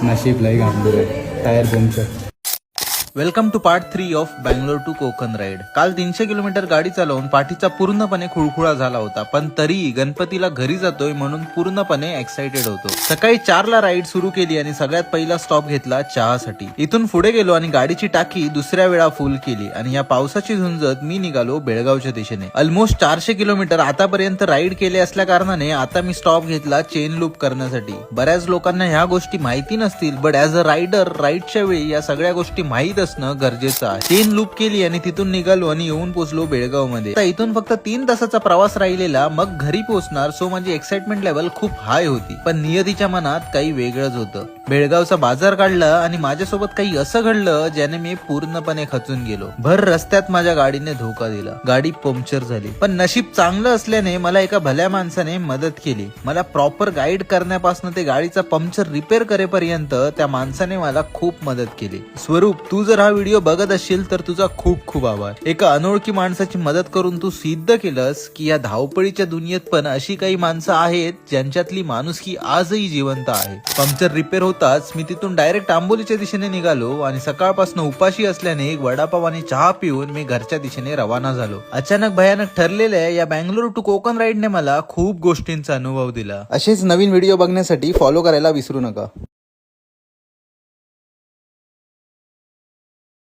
नशीब लई घालून tyre puncture. Welcome to part 3 of Bangalore to Konkan ride. काल 300 किलोमीटर गाडी चालवून पाठीचा पूर्णपणे खुळखुळा झाला होता, पण तरीही गणपतीला घरी जातोय म्हणून पूर्णपणे एक्साइटेड होतो. सकाळी 4ला राईड सुरू केली आणि सगळ्यात पहिला स्टॉप घेतला चहासाठी. इथून पुढे गेलो आणि गाडीची टाकी दुसऱ्या वेळा फुल केली आणि या पावसाची झुंजत मी निघालो बेळगावच्या दिशेने. ऑलमोस्ट 400 किलोमीटर आतापर्यंत राईड केले असल्या कारणाने आता मी स्टॉप घेतला चेन लूप करण्यासाठी. बऱ्याच लोकांना ह्या गोष्टी माहिती नसतील, बट ऍज अ रायडर राईडच्या वेळी या सगळ्या गोष्टी माहीत असणं गरजेचं आहे. चेन लूप केली आणि तिथून निघालो आणि येऊन पोहोचलो बेळगाव मध्ये. आता इथून फक्त 3 तासाचा प्रवास राहिलेला, मग घरी पोहोचणार. सो माझी एक्साइटमेंट लेवल खूप हाय होती, पण नियतीच्या मनात काही वेगळंच होतं. बेळगावचा बाजार काढला आणि माझ्यासोबत काही असं घडलं ज्याने मी पूर्णपणे खचून गेलो. भर रस्त्यात माझ्या गाडीने धोका दिला, गाडी पंक्चर झाली. पण नशीब चांगलं असल्याने मला एका भल्या माणसाने मदत केली. मला प्रॉपर गाईड करण्यापासून ते गाडीचा पंक्चर रिपेअर करेपर्यंत त्या माणसाने मला खूप मदत केली. स्वरूप, तू जर हा व्हिडिओ बघत असशील तर तुझा खूप खूप आभार. एका अनोळखी माणसाची मदत करून तू सिद्ध केलंस की या धावपळीच्या दुनियेत पण अशी काही माणसं आहेत ज्यांच्यातली माणुसकी आजही जिवंत आहे. पंक्चर रिपेअर होताच मी तिथून डायरेक्ट आंबोलीच्या दिशेने निघालो आणि सकाळपासून उपाशी असल्याने एक वडापाव आणि चहा पिऊन मी घरच्या दिशेने रवाना झालो. अचानक भयानक ठरलेल्या या बँगलोर टू कोकण राईडने मला खूप गोष्टींचा अनुभव दिला. असेच नवीन व्हिडिओ बघण्यासाठी फॉलो करायला विसरू नका.